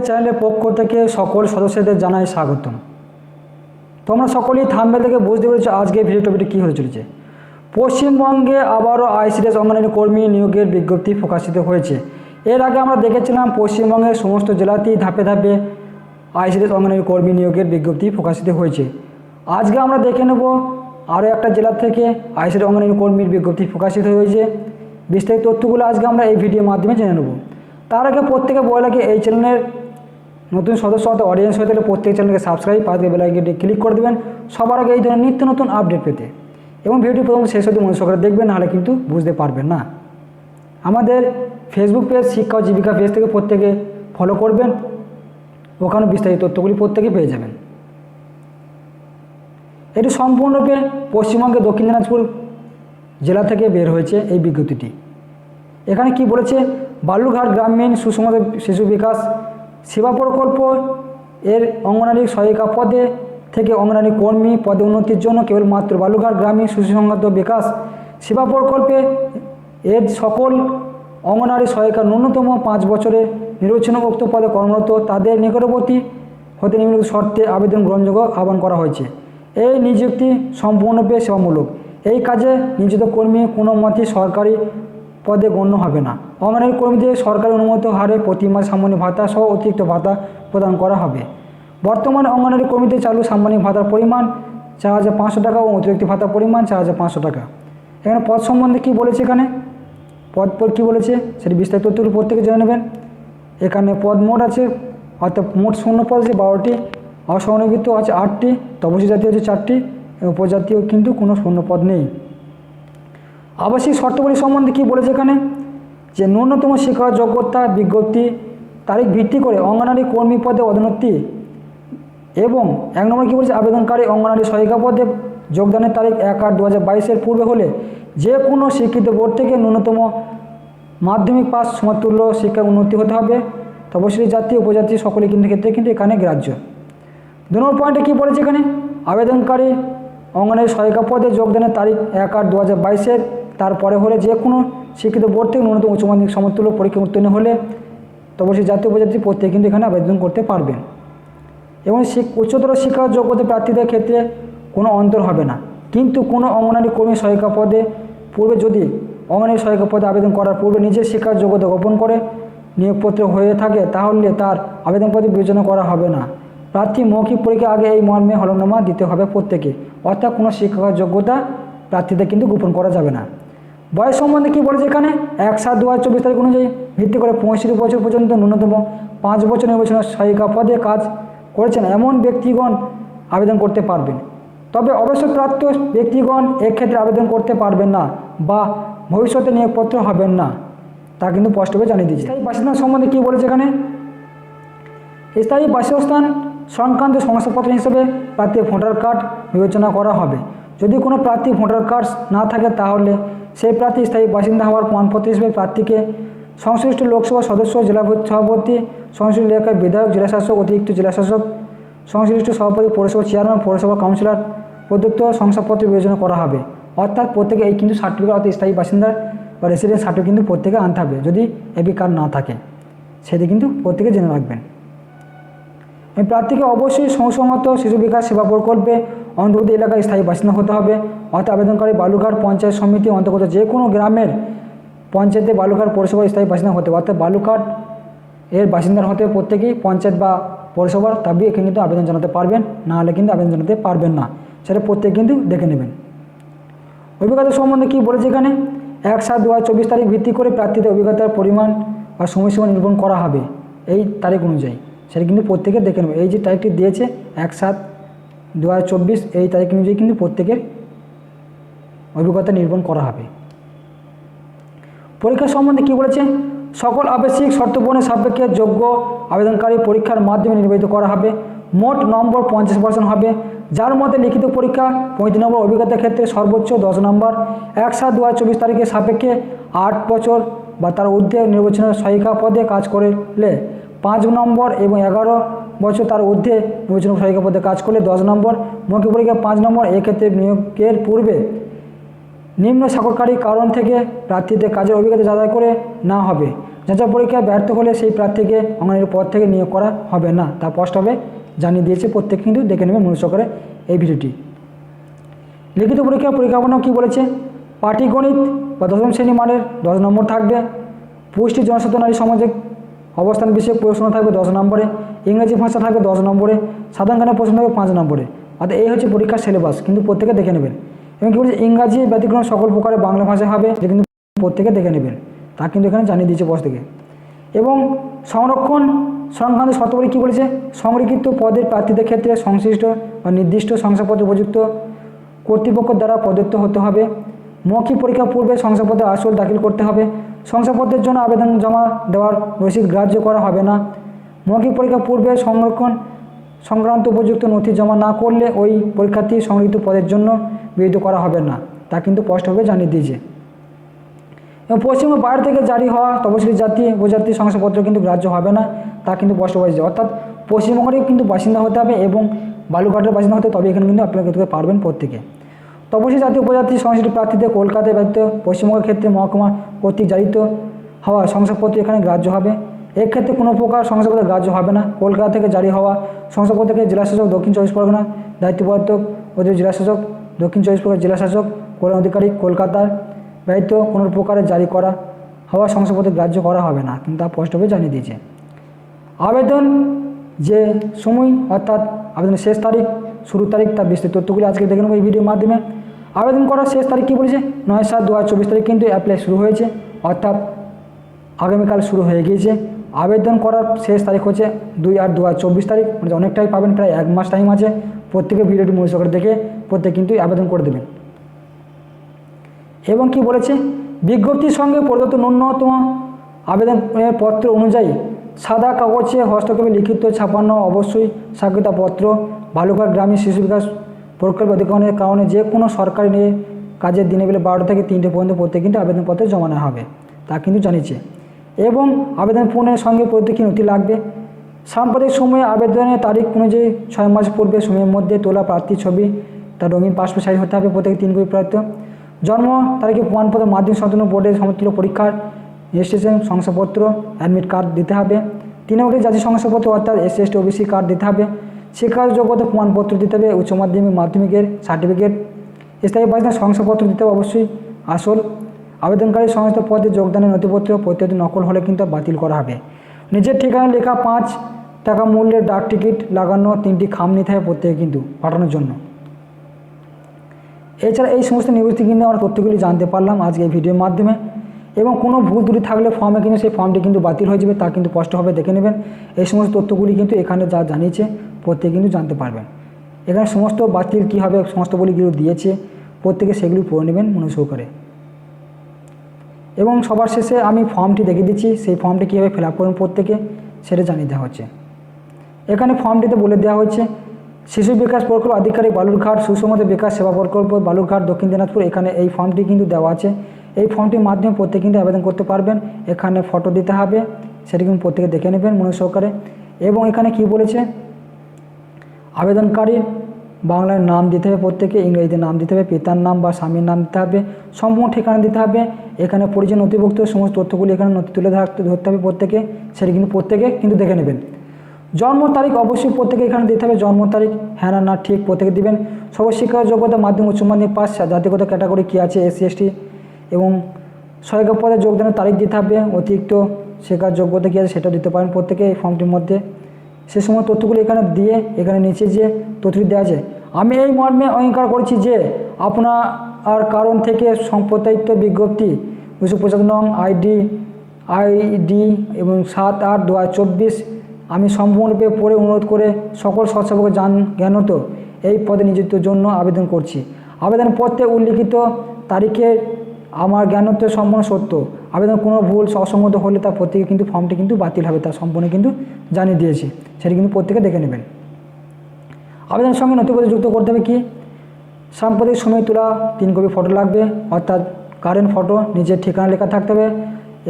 চ্যানেলের পক্ষ থেকে সকল সদস্যদের জানাই স্বাগতম। তোমরা সকলেই থাম্বনেল থেকে বুঝতে পেরেছো আজকে ভিডিও টপিকটি কী হতে চলেছে। পশ্চিমবঙ্গে আবারও আইসিডিএস অঙ্গনওয়াড়ি কর্মী নিয়োগের বিজ্ঞপ্তি প্রকাশিত হয়েছে। এর আগে আমরা দেখেছিলাম পশ্চিমবঙ্গের সমস্ত জেলাতেই ধাপে ধাপে আইসিডিএস অঙ্গনওয়াড়ি কর্মী নিয়োগের বিজ্ঞপ্তি প্রকাশিত হয়েছে। আজকে আমরা দেখে নেব আরও একটা জেলা থেকে আইসিডিএস অঙ্গনওয়াড়ি কর্মীর বিজ্ঞপ্তি প্রকাশিত হয়েছে। বিস্তারিত তথ্যগুলো আজকে আমরা এই ভিডিওর মাধ্যমে জেনে নেব। তার আগে প্রত্যেকে বলে রাখি, এই চ্যানেলের নতুন সদস্য অথবা অডিয়েন্স হয়ে থাকলে প্রত্যেক চ্যানেলকে সাবস্ক্রাইব পাশে বেল আইকনটি ক্লিক করে দেবেন সবার আগে এই ধরনের নিত্য নতুন আপডেট পেতে, এবং ভিডিওটি প্রথম শেষ অবধি মনোযোগ করে দেখবেন, নাহলে কিন্তু বুঝতে পারবেন না। আমাদের ফেসবুক পেজ শিক্ষা ও জীবিকা পেজ থেকে প্রত্যেকে ফলো করবেন, ওখানে বিস্তারিত তথ্যগুলি প্রত্যেকে পেয়ে যাবেন। এটি সম্পূর্ণরূপে পশ্চিমবঙ্গের দক্ষিণ দিনাজপুর জেলা থেকে বের হয়েছে এই বিজ্ঞপ্তিটি। এখানে কি বলেছে, বালুরঘাট গ্রামীণ সুষম শিশু বিকাশ সেবা প্রকল্প এর অঙ্গনওয়াড়ি সহায়িকা পদে থেকে অঙ্গনওয়াড়ি কর্মী পদে উন্নতির জন্য কেবলমাত্র বালুরঘাট গ্রামীণ শিশু সংক্রান্ত বিকাশ সেবা প্রকল্পে এর সকল অঙ্গনওয়াড়ি সহায়িকা ন্যূনতম 5 বছরের নির্বাচনভুক্ত পদে কর্মরত তাদের নিকটবর্তী হতে নিম্নলিখিত শর্তে আবেদন গ্রহণযোগ্য আহ্বান করা হয়েছে। এই নিযুক্তি সম্পূর্ণরূপে সেবামূলক। এই কাজে নিয়োজিত কর্মী কোনো মতেই সরকারি পদে গণ্য হবে না। অঙ্গনওয়াড়ি কর্মীদের সরকারি অনুমোদিত হারে প্রতি মাসে সাম্মানিক ভাতা সহ অতিরিক্ত ভাতা প্রদান করা হবে। বর্তমানে অঙ্গনওয়াড়ি কর্মীদের চালু সাম্মানিক ভাতার পরিমাণ 4,500 টাকা ও অতিরিক্ত ভাতার পরিমাণ 4,500 টাকা। এখানে পদ সম্বন্ধে কী বলেছে, এখানে পদ কী বলেছে সেটি বিস্তারিত তথ্যগুলো প্রত্যেকে জেনে নেবেন। এখানে পদ মোট আছে, অর্থাৎ মোট শূন্য পদ আছে 12টি, অসংরক্ষিত আছে 8টি, তপশিলি জাতীয় আছে 4টি, উপজাতীয় কিন্তু কোনো শূন্য পদ নেই। আবাসিক শর্তাবলী সম্বন্ধে কী বলেছে এখানে, যে ন্যূনতম শিক্ষা যোগ্যতা বিজ্ঞপ্তি তারিখ ভিত্তি করে অঙ্গনওয়াড়ি কর্মী পদে পদোন্নতি, এবং 1 নম্বর কী বলেছে, আবেদনকারী অঙ্গনওয়াড়ি সহায়িকা পদে যোগদানের তারিখ 1/8/2022 পূর্বে হলে যে কোনো স্বীকৃত বোর্ড থেকে ন্যূনতম মাধ্যমিক পাস সমতুল্য শিক্ষার উন্নতি হতে হবে। তপশিলি জাতি উপজাতি সকলেই কিন্তু ক্ষেত্রে কিন্তু এখানে গ্রাহ্য। 2 নম্বর পয়েন্টে কী বলেছে এখানে, আবেদনকারী অঙ্গনওয়াড়ি সহায়িকা পদে যোগদানের তারিখ 1/8/2022 তারপরে হলে যে কোনো স্বীকৃত বোর্ড থেকে ন্যূনতম উচ্চ মাধ্যমিক সমতুল্য পরীক্ষা উত্তীর্ণ হলে তপশিলি জাতি উপজাতি প্রত্যেকে কিন্তু এখানে আবেদন করতে পারবেন। এবং উচ্চতর শিক্ষা যোগ্যতা প্রার্থীদের ক্ষেত্রে কোনো অন্তর হবে না। কিন্তু কোনো অঙ্গনওয়াড়ি কর্মী সহায়িকা পদে পূর্বে যদি অঙ্গনওয়াড়ি সহায়িকা পদে আবেদন করার পূর্বে নিজের শিক্ষার যোগ্যতা গোপন করে নিয়োগপত্র হয়ে থাকে, তাহলে তার আবেদনপত্র বিবেচনা করা হবে না। প্রার্থী মৌখিক পরীক্ষার আগে এই মর্মে হলফনামা দিতে হবে প্রত্যেকে, অর্থাৎ কোনো শিক্ষার যোগ্যতা প্রার্থীদের কিন্তু গোপন করা যাবে না। বয়স সম্বন্ধে কী বলেছে এখানে, 1/7/2024 তারিখ অনুযায়ী ভিত্তি করে 65 বছর পর্যন্ত ন্যূনতম 5 বছর নির্বাচন সহায়িকা পদে কাজ করেছেন এমন ব্যক্তিগণ আবেদন করতে পারবেন। তবে অবসরপ্রাপ্ত ব্যক্তিগণ এক্ষেত্রে আবেদন করতে পারবেন না বা ভবিষ্যতে নিয়োগপত্র হবেন না, তা কিন্তু স্পষ্টভাবে জানিয়ে দিয়েছে। স্থায়ী বাসিন্দা সম্বন্ধে কী বলেছে এখানে, স্থায়ী বাসস্থান সংক্রান্ত শংসাপত্র হিসেবে প্রার্থীর ভোটার কার্ড বিবেচনা করা হবে। যদি কোনো প্রার্থী ভোটার কার্ড না থাকে, তাহলে সেই প্রার্থী স্থায়ী বাসিন্দা হওয়ার প্রমাণপত্র হিসেবে প্রার্থীকে সংশ্লিষ্ট লোকসভা সদস্য, জেলা সভাপতি, সংশ্লিষ্ট এলাকার বিধায়ক, জেলাশাসক, অতিরিক্ত জেলাশাসক, সংশ্লিষ্ট সভাপতি, পৌরসভা চেয়ারম্যান, পৌরসভা কাউন্সিলর প্রদত্ত শংসাপত্র বিবেচনা করা হবে। অর্থাৎ প্রত্যেকে এই কিন্তু সার্টিফিকেট, অর্থাৎ স্থায়ী বাসিন্দার বা রেসিডেন্স সার্টিফিকেট কিন্তু প্রত্যেকে আনতে হবে। যদি এবি কার্ড না থাকে সেটি কিন্তু প্রত্যেকে জেনে রাখবেন। এই প্রার্থীকে অবশ্যই সুসংহত শিশু বিকাশ সেবা প্রকল্পে অন্তর্গত এলাকায় স্থায়ী বাসিন্দা হতে হবে। অর্থাৎ আবেদনকারী বালুরঘাট পঞ্চায়েত সমিতি অন্তর্গত যে কোনো গ্রামের পঞ্চায়েতে বালুরঘাট পৌরসভার স্থায়ী বাসিন্দা হতে হবে। অর্থাৎ বালুরঘাট এর বাসিন্দার হতে প্রত্যেকেই পঞ্চায়েত বা পৌরসভার তবে এখানে কিন্তু আবেদন জানাতে পারবেন, না হলে কিন্তু আবেদন জানাতে পারবেন না, সেটা প্রত্যেকে কিন্তু দেখে নেবেন। অভিজ্ঞতা সম্বন্ধে কী বলেছে এখানে, 1/7/2024 তারিখ ভিত্তি করে প্রার্থীদের অভিজ্ঞতার পরিমাণ বা সময়সীমা নির্ধারণ করা হবে এই তারিখ অনুযায়ী, সেটা কিন্তু প্রত্যেকে দেখে নেবে। এই যে তারিখটি দিয়েছে 1/7/2024 এই তারিখ অনুযায়ী কিন্তু প্রত্যেকের অভিজ্ঞতা নির্ধারণ করা হবে। পরীক্ষা সম্বন্ধে কী বলেছে, সকল আবশ্যিক শর্তপূরণের সাপেক্ষে যোগ্য আবেদনকারী পরীক্ষার মাধ্যমে নির্বাচিত করা হবে। মোট নম্বর 50% হবে, যার মধ্যে লিখিত পরীক্ষা 35 নম্বর, অভিজ্ঞতার ক্ষেত্রে সর্বোচ্চ 10 নম্বর। 1/7/2024 তারিখের সাপেক্ষে 8 বছর বা তার ঊর্ধ্বে নির্বাচনের সহায়িকা পদে কাজ করলে 5 নম্বর এবং 11 বছর তার ঊর্ধ্বে নির্বাচন সহায়িকা পদে কাজ করলে 10 নম্বর। মৌখিক পরীক্ষা 5 নম্বর। এক্ষেত্রে নিয়োগের পূর্বে নিম্ন স্বাক্ষরকারী কারণ থেকে প্রার্থীদের কাজের অভিজ্ঞতা যাচাই করে না হবে। যাচাই পরীক্ষায় ব্যর্থ হলে সেই প্রার্থীকে অঙ্গনওয়াড়ি পদ থেকে নিয়োগ করা হবে না, তা স্পষ্টভাবে জানিয়ে দিয়েছে। প্রত্যেকে কিন্তু দেখে নেবে মনোযোগ করে এই ভিডিওটি। লিখিত পরিকল্পনা কী বলেছে? পাটিগণিত বা দশম শ্রেণী মানের 10 নম্বর থাকবে। পুষ্টি জনস্বাস্থ্য নারী সামাজিক অবস্থান বিষয়ে প্রশ্ন থাকবে 10 নম্বরে। ইংরেজি ভাষা থাকবে 10 নম্বরে। সাধারণ জ্ঞানের প্রশ্ন থাকবে 5 নম্বরে। অর্থাৎ এই হচ্ছে পরীক্ষার সিলেবাস, কিন্তু প্রত্যেকে দেখে নেবেন। এবং কী বলছে? ইংরাজি ব্যতিক্রম সকল প্রকারের বাংলা ভাষা হবে, যে কিন্তু প্রত্যেকে দেখে নেবেন, তা কিন্তু এখানে জানিয়ে দিয়েছে বস থেকে। এবং সংরক্ষণ সংক্রান্ত শর্তাবলী কী বলেছে? সংরক্ষিত পদের প্রার্থীদের ক্ষেত্রে সংশ্লিষ্ট বা নির্দিষ্ট শংসাপত্র উপযুক্ত কর্তৃপক্ষ দ্বারা প্রদত্ত হতে হবে। মৌখিক পরীক্ষা পূর্বে শংসাপত্রের আসল দাখিল করতে হবে। শংসাপত্রের জন্য আবেদন জমা দেওয়ার রসিদ গ্রাহ্য করা হবে না। মৌখিক পরীক্ষা পূর্বে সংরক্ষণ সংক্রান্ত উপযুক্ত নথি জমা না করলে ওই পরীক্ষার্থী সংরক্ষিত পদের জন্য বিরোধিতা করা হবে না, তা কিন্তু স্পষ্টভাবে জানিয়ে দিয়েছে। এবং পশ্চিমবঙ্গ বাইরে থেকে জারি হওয়া তপশিলি জাতি উপজাতি শংসাপত্র কিন্তু গ্রাহ্য হবে না, তা কিন্তু স্পষ্টভাবে। অর্থাৎ পশ্চিমবঙ্গের কিন্তু বাসিন্দা হতে হবে এবং বালুরঘাটের বাসিন্দা হতে, তবে এখানে কিন্তু অ্যাপ্লাই করতে পারবেন প্রত্যেকে। তপশিলি জাতি উপজাতি সংশ্লিষ্ট প্রার্থীদের কলকাতায় ব্যতীত পশ্চিমবঙ্গের ক্ষেত্রে মহকুমা কর্তৃক জারিত হওয়া শংসাপত্র এখানে গ্রাহ্য হবে। এক্ষেত্রে কোনো প্রকার শংসাপত্র গ্রাহ্য হবে না। কলকাতা থেকে জারি হওয়া শংসাপত্রকে জেলাশাসক দক্ষিণ 24 পরগনা দায়িত্বপ্রাপ্ত অতিরিক্ত জেলাশাসক দক্ষিণ 24 পরগনা জেলাশাসক কল্যাণ অধিকারী কলকাতার ব্যতীত কোনো প্রকারের জারি করা হওয়া শংসাপত্র গ্রাহ্য করা হবে না, কিন্তু তা স্পষ্টভাবে জানিয়ে দিয়েছে। আবেদন যে সময় অর্থাৎ আবেদনের শেষ তারিখ শুরুর তারিখ তার বিস্তৃত তথ্যগুলি আজকে দেখে নেব এই ভিডিওর মাধ্যমে। আবেদন করার শেষ তারিখ কী বলেছে? 9/7/2024 তারিখ কিন্তু অ্যাপ্লাই শুরু হয়েছে, অর্থাৎ আগামীকাল শুরু হয়ে গিয়েছে। আবেদন করার শেষ তারিখ হচ্ছে 2/8/2024 তারিখ, মানে অনেকটাই পাবেন, প্রায় 1 মাস টাইম আছে। প্রত্যেকে ভিডিওটি মনোযোগ করে দেখে প্রত্যেকে কিন্তু আবেদন করে দেবেন। এবং কি বলেছে? বিজ্ঞপ্তির সঙ্গে প্রদত্ত ন্যূনতম আবেদনের পত্র অনুযায়ী সাদা কাগজে হস্তক্ষেপে লিখিত ছাপান্ন অবশ্যই স্বাক্ষরিতপত্র বালুরঘাট গ্রামীণ শিশু বিকাশ প্রকল্প অধিগ্রহণের কারণে যে কোনো সরকারি নিয়ে কাজের দিনে বেলা 12টা থেকে 3টে পর্যন্ত প্রত্যেক কিন্তু আবেদনপত্র জমা নেওয়া হবে, তা কিন্তু জানিয়েছে। এবং আবেদন পূরণের সঙ্গে প্রত্যেক নথি লাগবে। সাম্প্রতিক সময়ে আবেদনের তারিখ অনুযায়ী 6 মাস পূর্বে সময়ের মধ্যে তোলা প্রার্থীর ছবি তার রঙিন পাসপোর্ট সাইজ হতে হবে, প্রত্যেকে 3 কপি প্রাপ্ত। জন্ম তারিখে প্রমাণপত্র মাধ্যমিক সন্তান বোর্ডের সমতুল্য পরীক্ষার রেজিস্ট্রেশন শংসাপত্র অ্যাডমিট কার্ড দিতে হবে। তৃণমূলের জাতীয় শংসাপত্র অর্থাৎ SC/ST OBC কার্ড দিতে হবে। শিক্ষার যোগ্যতা প্রমাণপত্র দিতে হবে, উচ্চ মাধ্যমিকের সার্টিফিকেট, স্থায়ী বাসিন্দার শংসাপত্র দিতে হবে অবশ্যই আসল। আবেদনকারী সমস্ত পদে যোগদানের নথিপত্র প্রত্যেকটি নকল হলে কিন্তু বাতিল করা হবে। নিজের ঠিকানা লেখা 5 টাকা মূল্যের ডাক টিকিট লাগানো 3টি খাম নিতে হবে প্রত্যেকে কিন্তু পাঠানোর জন্য। এছাড়া এই সমস্ত নিউজ থেকে কিন্তু আমরা তথ্যগুলি জানতে পারলাম আজকে এই ভিডিওর মাধ্যমে। এবং কোনো ভুল ত্রুটি থাকলে ফর্মে কিন্তু সেই ফর্মটি কিন্তু বাতিল হয়ে যাবে, তা কিন্তু স্পষ্টভাবে দেখে নেবেন। এই সমস্ত তথ্যগুলি কিন্তু এখানে যা জানিয়েছে প্রত্যেকে কিন্তু জানতে পারবেন। এখানে সমস্ত বাতিল কী হবে সমস্ত বলিগুলো দিয়েছে, প্রত্যেকে সেগুলি পড়ে নেবেন মনোযোগ করে। এবং সবার শেষে আমি ফর্মটি দেখিয়ে দিচ্ছি, সেই ফর্মটি কীভাবে ফিল আপ করবেন প্রত্যেকে সেটা জানিয়ে দেওয়া হচ্ছে। এখানে ফর্মটিতে বলে দেওয়া হচ্ছে শিশু বিকাশ প্রকল্প আধিকারিক বালুরঘাট সুষমত বিকাশ সেবা প্রকল্প বালুরঘাট দক্ষিণ দিনাজপুর, এখানে এই ফর্মটি কিন্তু দেওয়া আছে। এই ফর্মটির মাধ্যমে প্রত্যেকে কিন্তু আবেদন করতে পারবেন। এখানে ফটো দিতে হবে, সেটি কিন্তু প্রত্যেকে দেখে নেবেন মনোযোগ সহকারে। এবং এখানে কি বলেছে? আবেদনকারীর বাংলায় নাম দিতে হবে প্রত্যেকে, ইংরেজিতে নাম দিতে হবে, পিতার নাম বা স্বামীর নাম দিতে হবে, সম্পূর্ণ ঠিকানা দিতে হবে। এখানে পরিচয় নথিভুক্ত সমস্ত তথ্যগুলি এখানে নথি তুলে ধরতে হবে প্রত্যেকে, সেটি কিন্তু প্রত্যেকে কিন্তু দেখে নেবেন। জন্ম তারিখ অবশ্যই প্রত্যেকে এখানে দিতে হবে, জন্ম তারিখ হ্যাঁ না ঠিক প্রত্যেকে দিবেন। সর্বশিক্ষা যোগ্যতা মাধ্যমিক উচ্চ মাধ্যমিক পাস, জাতিগত ক্যাটাগরি কী আছে SC/ST, এবং সহায়ক পদে যোগদানের তারিখ দিতে হবে, অতিরিক্ত শেখার যোগ্যতা কী আছে সেটা দিতে পারেন প্রত্যেকে এই ফর্মটির মধ্যে। সে সময় তথ্যগুলি এখানে দিয়ে এখানে নিচে যে তথ্যটি দেওয়া আছে, আমি এই মর্মে অঙ্গীকার করছি যে আপনার কারণ থেকে সম্প্রচারিত বিজ্ঞপ্তি 275 নং আইডি এবং 7/8/2024 আমি সম্পূর্ণরূপে পড়ে অনুরোধ করে সকল স্বেচ্ছাসেবক জ্ঞানত এই পদে নিযুক্তির জন্য আবেদন করছি। আবেদনপত্রে উল্লিখিত তারিখে আমার জ্ঞানত সম্পূর্ণ সত্য। আবেদন কোনো ভুল অসঙ্গত হলে তার প্রত্যেকে কিন্তু ফর্মটি কিন্তু বাতিল হবে, তার সম্পূর্ণ কিন্তু জানিয়ে দিয়েছে, সেটি কিন্তু প্রত্যেকে দেখে নেবেন। আবেদনের সঙ্গে নথিপত্র যুক্ত করতে হবে কি? সাম্প্রতিক সময় তোলা 3 কপি ফটো লাগবে, অর্থাৎ কারেন্ট ফটো, নিজের ঠিকানা লেখা থাকতে হবে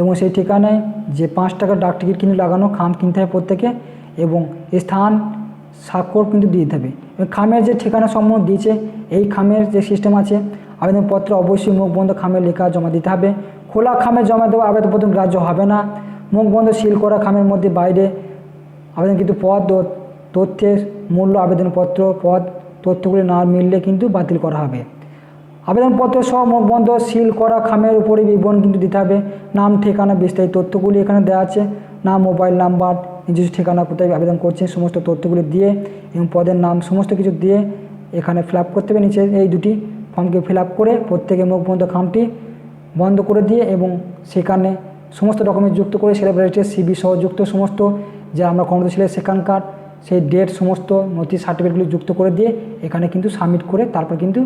এবং সেই ঠিকানায় যে 5 টাকার ডাক টিকিট কিন্তু লাগানো খাম কিনতে হবে প্রত্যেকে, এবং স্থান স্বাক্ষর কিন্তু দিয়ে দিতে হবে। খামের যে ঠিকানা সম্পূর্ণ দিয়েছে এই খামের যে সিস্টেম আছে, আবেদনপত্র অবশ্যই মুখ বন্ধ খামের লেখা জমা দিতে হবে। খোলা খামে জমা দেওয়া আবেদনপত্র গ্রাহ্য হবে না। মুখ বন্ধ সিল করা খামের মধ্যে বাইরে আবেদন কিন্তু পদ ও তথ্যের মূল্য আবেদনপত্র পদ তথ্যগুলি না মিললে কিন্তু বাতিল করা হবে। আবেদনপত্র সহ মুখ বন্ধ সিল করা খামের উপরে বিবরণ কিন্তু দিতে হবে, নাম ঠিকানা বিস্তারিত তথ্যগুলি এখানে দেওয়া আছে, নাম মোবাইল নাম্বার নিজস্ব ঠিকানা কোথায় আবেদন করছেন সমস্ত তথ্যগুলি দিয়ে এবং পদের নাম সমস্ত কিছু দিয়ে এখানে ফিল আপ করতে হবে। নিচে এই দুটি ফর্মকে ফিল আপ করে প্রত্যেকে মুখ বন্ধ খামটি বন্ধ করে দিয়ে এবং সেখানে সমস্ত ডকুমেন্ট যুক্ত করে সেলিব্রিটির সিবি সহ যুক্ত সমস্ত যে আমরা কর্মরত ছিল সেখানকার সেই ডেট সমস্ত নথি সার্টিফিকেটগুলি যুক্ত করে দিয়ে এখানে কিন্তু সাবমিট করে তারপর কিন্তু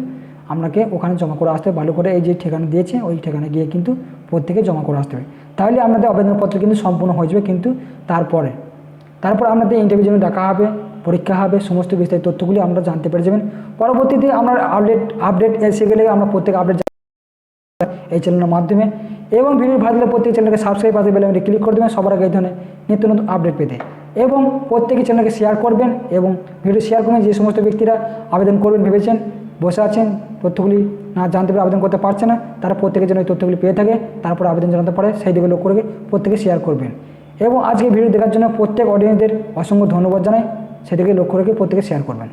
আপনাকে ওখানে জমা করে আসতে হবে। ভালো করে এই যে ঠিকানা দিয়েছে ওই ঠিকানা গিয়ে কিন্তু প্রত্যেকে জমা করে আসতে হবে, তাহলে আপনাদের আবেদনপত্র কিন্তু সম্পূর্ণ হয়ে যাবে। কিন্তু তারপর আপনাদের ইন্টারভিউর জন্য ডাকা হবে, পরীক্ষা হবে, সমস্ত বিস্তারিত তথ্যগুলি আমরা জানতে পেরে যাবেন। পরবর্তীতে আমরা আপডেট এসে গেলে আমরা প্রত্যেক আপডেট এই চ্যানেলের মাধ্যমে এবং ভিডিও ভালো লাগলে প্রত্যেক চ্যানেলকে সাবস্ক্রাইব পাতে বেল আইকনে ক্লিক করে দেবেন সবার আগে এই ধরনের নিত্য নতুন আপডেট পেতে এবং প্রত্যেকে চ্যানেলকে শেয়ার করবেন এবং ভিডিও শেয়ার করবেন। যে সমস্ত ব্যক্তিরা আবেদন করবেন ভেবেছেন, বসে আছেন, তথ্যগুলি না জানতে পেরে আবেদন করতে পারছে না, তারা প্রত্যেকের জন্য এই তথ্যগুলি পেয়ে থাকে, তারপর আবেদন জানাতে পারে, সেই দিকে লক্ষ্য রেখে প্রত্যেকে শেয়ার করবেন। এবং আজকে ভিডিও দেখার জন্য প্রত্যেক অডিয়েন্সদের অসংখ্য ধন্যবাদ জানাই, সেদিকে লক্ষ্য রেখে প্রত্যেকে শেয়ার করবেন।